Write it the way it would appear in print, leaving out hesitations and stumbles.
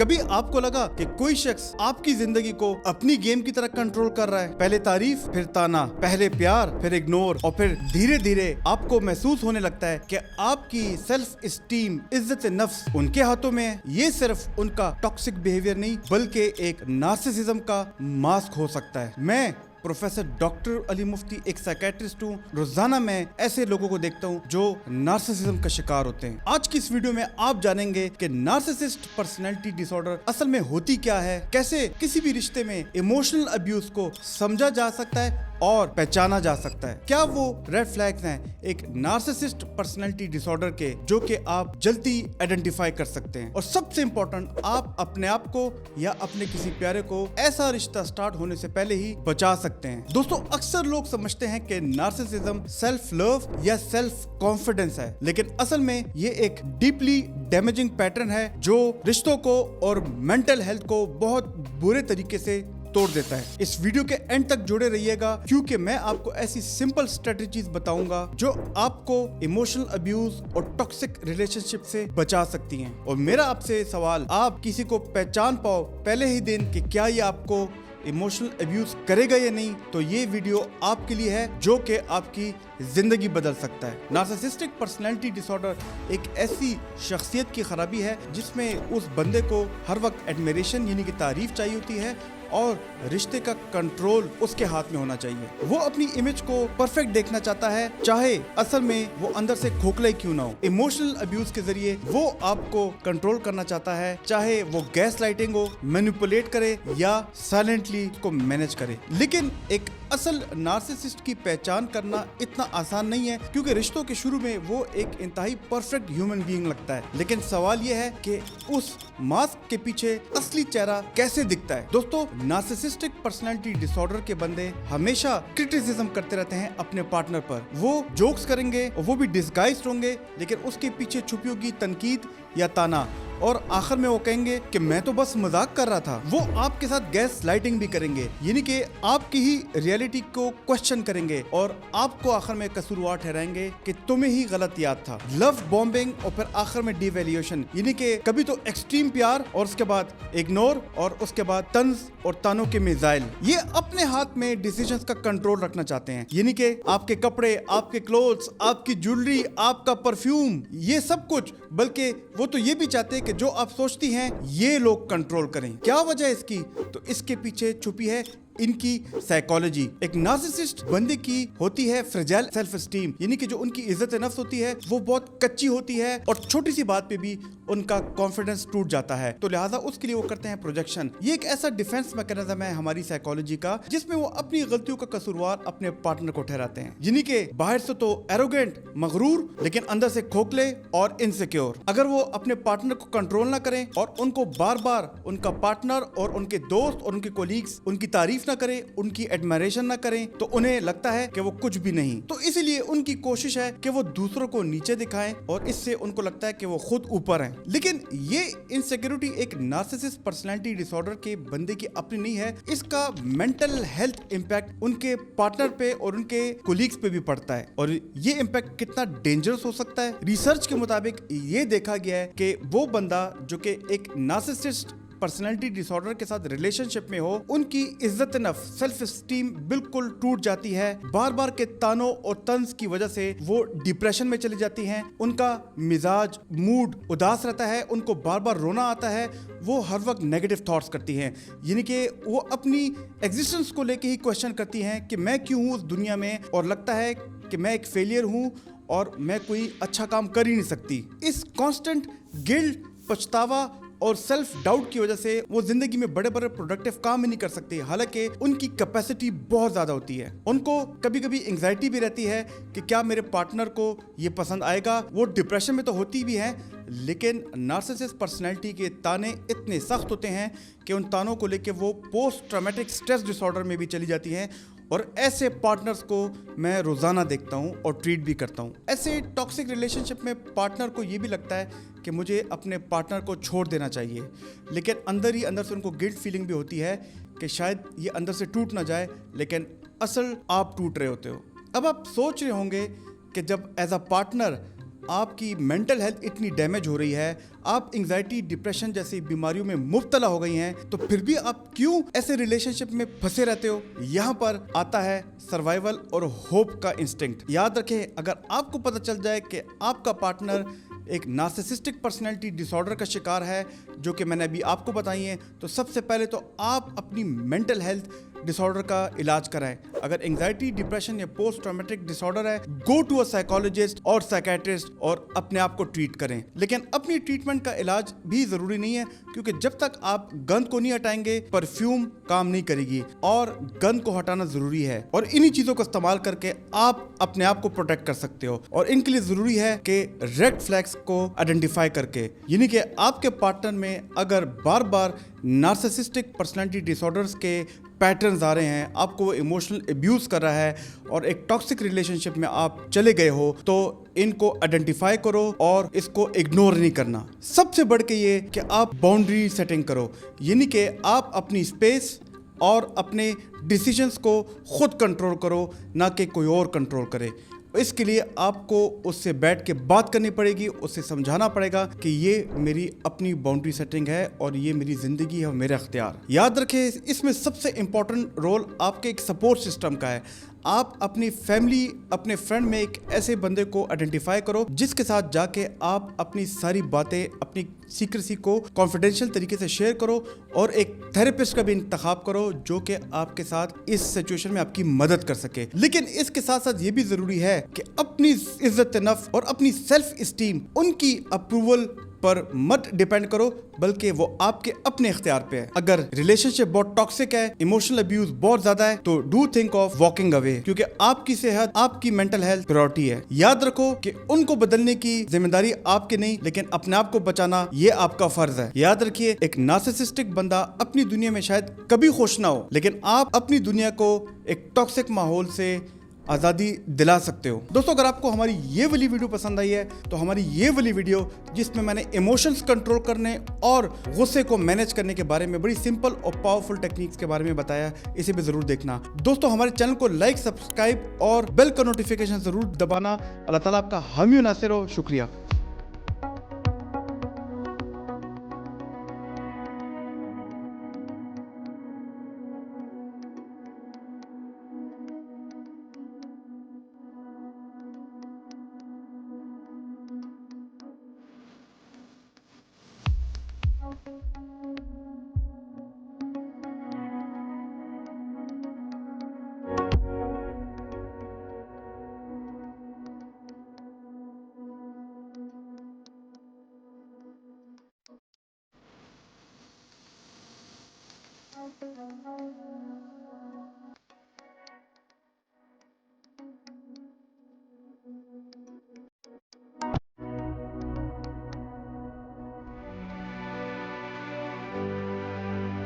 कभी आपको लगा कि कोई शख्स आपकी जिंदगी को अपनी गेम की तरह कंट्रोल कर रहा है? पहले तारीफ, फिर ताना, पहले प्यार, फिर इग्नोर, और फिर धीरे धीरे आपको महसूस होने लगता है कि आपकी सेल्फ स्टीम, इज्जत नफ्स उनके हाथों में है। ये सिर्फ उनका टॉक्सिक बिहेवियर नहीं बल्कि एक नार्सिसिज्म का मास्क हो सकता है। मैं प्रोफेसर डॉक्टर अली मुफ्ती एक साइकेट्रिस्ट हूँ। रोजाना मैं ऐसे लोगों को देखता हूँ जो नार्सिसिज्म का शिकार होते हैं। आज की इस वीडियो में आप जानेंगे कि नार्सिसिस्ट पर्सनैलिटी डिसऑर्डर असल में होती क्या है, कैसे किसी भी रिश्ते में इमोशनल अब्यूज को समझा जा सकता है और पहचाना जा सकता है, क्या वो रेड फ्लैग्स हैं एक नार्सिसिस्ट पर्सनैलिटी डिसऑर्डर के जो कि आप जल्दी आइडेंटिफाई कर सकते हैं, और सबसे इंपॉर्टेंट आप अपने आप को या अपने किसी प्यारे को ऐसा रिश्ता स्टार्ट होने से पहले ही बचा सकते हैं। दोस्तों, अक्सर लोग समझते हैं कि नार्सिसिज्म सेल्फ लव या सेल्फ कॉन्फिडेंस है, लेकिन असल में ये एक डीपली डैमेजिंग पैटर्न है जो रिश्तों को और मेंटल हेल्थ को बहुत बुरे तरीके से तोड़ देता है। इस वीडियो के एंड तक जुड़े रहिएगा क्योंकि मैं आपको ऐसी सिंपल स्ट्रेटजीज बताऊंगा जो आपको इमोशनल अब्यूज और टॉक्सिक रिलेशनशिप से बचा सकती हैं। और मेरा आपसे सवाल, आप किसी को पहचान पाओ पहले ही दिन कि क्या ये आपको इमोशनल अब्यूज करेगा या नहीं, तो ये वीडियो आपके लिए है जो कि आपकी जिंदगी बदल सकता है। नार्सिसिस्टिक पर्सनैलिटी डिसऑर्डर एक ऐसी शख्सियत की खराबी है जिसमें उस बंदे को हर वक्त एडमिरेशन यानी कि तारीफ चाहिए होती है और रिश्ते का कंट्रोल उसके हाथ में होना चाहिए। वो अपनी इमेज को परफेक्ट देखना चाहता है, चाहे असल में वो अंदर से खोखला ही क्यों ना हो। इमोशनल अब्यूज के जरिए वो आपको कंट्रोल करना चाहता है, चाहे वो गैस लाइटिंग हो, मैनिपुलेट करे या साइलेंटली को मैनेज करे। लेकिन एक असल नार्सिसिस्ट की पहचान करना इतना आसान नहीं है क्योंकि रिश्तों के शुरू में वो एक इंतहाई परफेक्ट ह्यूमन बीइंग लगता है, लेकिन सवाल ये है कि उस मास्क के पीछे असली चेहरा कैसे दिखता है। दोस्तों, नार्सिसिस्टिक पर्सनैलिटी डिसऑर्डर के बंदे हमेशा क्रिटिसिज्म करते रहते हैं अपने पार्टनर पर। वो जोक्स करेंगे और वो भी डिस्गाइज्ड होंगे, लेकिन उसके पीछे छुपी होगी तनकीद या ताना, और आखिर में वो कहेंगे कि मैं तो बस मजाक कर रहा था। वो आपके साथ गैस लाइटिंग भी करेंगे, यानी कि आपकी ही रियलिटी को क्वेश्चन करेंगे और आपको आखिर में कसूरवार ठहराएंगे कि तुम्हें ही गलत याद था। लव बॉम्बिंग और फिर आखिर में डिवैल्यूएशन, यानी कि कभी तो एक्सट्रीम प्यार और उसके बाद इग्नोर और उसके बाद तंज और तानों के मिसाइल। ये अपने हाथ में डिसीजंस का कंट्रोल रखना चाहते हैं, यानी कि आपके कपड़े, आपके क्लोथ्स, आपकी ज्वेलरी, आपका परफ्यूम, ये सब कुछ। बल्कि वो तो ये भी चाहते हैं कि जो आप सोचती हैं ये लोग कंट्रोल करें। क्या वजह है इसकी? तो इसके पीछे छुपी है इनकी साइकोलॉजी। एक नार्सिसिस्ट बंदे की होती है फ्रेजाइल सेल्फ एस्टीम, यानी कि जो उनकी इज्जत नफ्स होती है वो बहुत कच्ची होती है और छोटी सी बात पे भी उनका कॉन्फिडेंस टूट जाता है, तो लिहाजा उसके लिए वो करते हैं प्रोजेक्शन। ये एक ऐसा डिफेंस मैकेनिज्म है हमारी साइकोलॉजी का जिसमें वो अपनी गलतियों का कसूरवार अपने पार्टनर को ठहराते हैं, यानी कि बाहर से तो एरोगेंट, मगरूर, लेकिन अंदर से खोखले और इनसिक्योर। अगर वो अपने पार्टनर को कंट्रोल ना करें और उनको बार बार उनका पार्टनर और उनके दोस्त और उनके कोलीग्स उनकी तारीफ ना करें, उनकी एडमायरेशन ना करें, तो उन्हें लगता है कि वो कुछ भी नहीं। तो इसीलिए उनकी कोशिश है कि वो दूसरों को नीचे दिखाएं और इससे उनको लगता है कि वो खुद ऊपर हैं। लेकिन ये इनसिक्योरिटी एक नार्सिसिस्ट पर्सनैलिटी डिसऑर्डर के बंदे की अपनी नहीं है, इसका मेंटल हेल्थ इंपैक्ट उनके पार्टनर पे और उनके कोलीग्स पे भी पड़ता है। और ये इंपैक्ट कितना डेंजरस हो सकता है, रिसर्च के मुताबिक ये देखा गया है कि वो बंदा जो कि एक नार्सिसिस्ट पर्सनैलिटी डिसऑर्डर के साथ रिलेशनशिप में हो, उनकी इज्जत नफ्स, सेल्फ एस्टीम बिल्कुल टूट जाती है। बार बार के तानों और तंज की वजह से वो डिप्रेशन में चली जाती हैं, उनका मिजाज, मूड उदास रहता है, उनको बार बार रोना आता है, वो हर वक्त नेगेटिव थॉट्स करती हैं, यानी कि वो अपनी एग्जिस्टेंस को लेके ही क्वेश्चन करती हैं कि मैं क्यों हूँ उस दुनिया में, और लगता है कि मैं एक फेलियर हूँ और मैं कोई अच्छा काम कर ही नहीं सकती। इस कॉन्स्टेंट गिल्ट, पछतावा और सेल्फ डाउट की वजह से वो जिंदगी में बड़े बड़े प्रोडक्टिव काम ही नहीं कर सकते, हालांकि उनकी कैपेसिटी बहुत ज्यादा होती है। उनको कभी कभी एंजाइटी भी रहती है कि क्या मेरे पार्टनर को ये पसंद आएगा। वो डिप्रेशन में तो होती भी हैं, लेकिन नार्सिसिस्ट पर्सनैलिटी के ताने इतने सख्त होते हैं कि उन तानों को लेकर वो पोस्ट ट्रॉमेटिक स्ट्रेस डिसऑर्डर में भी चली जाती हैं। और ऐसे पार्टनर्स को मैं रोजाना देखता हूँ और ट्रीट भी करता हूँ। ऐसे टॉक्सिक रिलेशनशिप में पार्टनर को ये भी लगता है कि मुझे अपने पार्टनर को छोड़ देना चाहिए, लेकिन अंदर ही अंदर से उनको गिल्ट फीलिंग भी होती है कि शायद ये अंदर से टूट ना जाए, लेकिन असल आप टूट रहे होते हो। अब आप सोच रहे होंगे कि जब एज अ पार्टनर آپ کی مینٹل ہیلتھ اتنی ڈیمیج ہو رہی ہے, آپ انگزائٹی ڈپریشن جیسی بیماریوں میں مبتلا ہو گئی ہیں, تو پھر بھی آپ کیوں ایسے ریلیشن شپ میں پھنسے رہتے ہو؟ یہاں پر آتا ہے سروائیول اور ہوپ کا انسٹنکٹ. یاد رکھیں, اگر آپ کو پتہ چل جائے کہ آپ کا پارٹنر ایک نارسسسٹک پرسنالٹی ڈس آرڈر کا شکار ہے, جو کہ میں نے ابھی آپ کو بتائی ہیں, تو سب سے پہلے تو آپ اپنی مینٹل ہیلتھ ڈس آرڈر کا علاج کرائیں. اگر انگزائٹی ڈپریشن یا پوسٹ ٹرامیٹک ڈس آرڈر ہے, گو ٹو اے سائیکالوجسٹ اور سائیکیٹرسٹ اور اپنے آپ کو ٹریٹ کریں. لیکن اپنی ٹریٹمنٹ کا علاج بھی ضروری نہیں ہے, کیونکہ جب تک آپ گند کو نہیں ہٹائیں گے پرفیوم کام نہیں کرے گی, اور گند کو ہٹانا ضروری ہے. اور انہی چیزوں کو استعمال کر کے آپ اپنے آپ کو پروٹیکٹ کر سکتے ہو. اور ان کے لیے ضروری ہے کہ ریڈ فلیگز کو آئیڈینٹیفائی کر کے, یعنی کہ آپ کے پارٹنر میں اگر بار بار نارسسسٹک پرسنالٹی ڈس آرڈرز کے پیٹرنز آ رہے ہیں, آپ کو وہ ایموشنل ابیوز کر رہا ہے اور ایک ٹاکسک ریلیشن شپ میں آپ چلے گئے ہو, تو ان کو آئیڈینٹیفائی کرو اور اس کو اگنور نہیں کرنا. سب سے بڑھ کے یہ کہ آپ باؤنڈری سیٹنگ کرو, یعنی کہ آپ اپنی اسپیس اور اپنے ڈیسیجنز کو خود کنٹرول کرو, نہ کہ کوئی اور کنٹرول کرے. اس کے لیے آپ کو اس سے بیٹھ کے بات کرنی پڑے گی, اس سے سمجھانا پڑے گا کہ یہ میری اپنی باؤنڈری سیٹنگ ہے اور یہ میری زندگی ہے اور میرا اختیار. یاد رکھیں, اس میں سب سے امپورٹنٹ رول آپ کے ایک سپورٹ سسٹم کا ہے. آپ اپنی فیملی, اپنے فرینڈ میں ایک ایسے بندے کو آئیڈینٹیفائی کرو جس کے ساتھ جا کے آپ اپنی ساری باتیں, اپنی سیکریسی کو کانفیڈینشیل طریقے سے شیئر کرو, اور ایک تھراپسٹ کا بھی انتخاب کرو جو کہ آپ کے ساتھ اس سچویشن میں آپ کی مدد کر سکے. لیکن اس کے ساتھ ساتھ یہ بھی ضروری ہے کہ اپنی عزت نفس اور اپنی سیلف اسٹیم, ان کی اپروول پر مت ڈیپینڈ کرو, بلکہ وہ آپ کے اپنے اختیار پہ ہے. اگر ریلیشن شپ بہت ٹاکسک ہے, ایموشنل ابیوز بہت زیادہ ہے, تو ڈو تھنک آف واکنگ اوے, کیونکہ آپ کی صحت, آپ کی مینٹل ہیلتھ پرائورٹی ہے. یاد رکھو کہ ان کو بدلنے کی ذمہ داری آپ کی نہیں, لیکن اپنے آپ کو بچانا یہ آپ کا فرض ہے. یاد رکھیے, ایک نارسسسٹک بندہ اپنی دنیا میں شاید کبھی خوش نہ ہو, لیکن آپ اپنی دنیا کو ایک ٹاکسک ماحول سے آزادی دلا سکتے ہو. دوستو, اگر آپ کو ہماری یہ والی ویڈیو پسند آئی ہے, تو ہماری یہ والی ویڈیو جس میں نے ایموشنز کنٹرول کرنے اور غصے کو مینیج کرنے کے بارے میں بڑی سمپل اور پاورفل ٹیکنیکس کے بارے میں بتایا, اسے بھی ضرور دیکھنا. دوستو, ہمارے چینل کو لائک, سبسکرائب اور بیل کا نوٹیفیکیشن ضرور دبانا. اللہ تعالیٰ آپ کا حامی و ناصر ہو. شکریہ.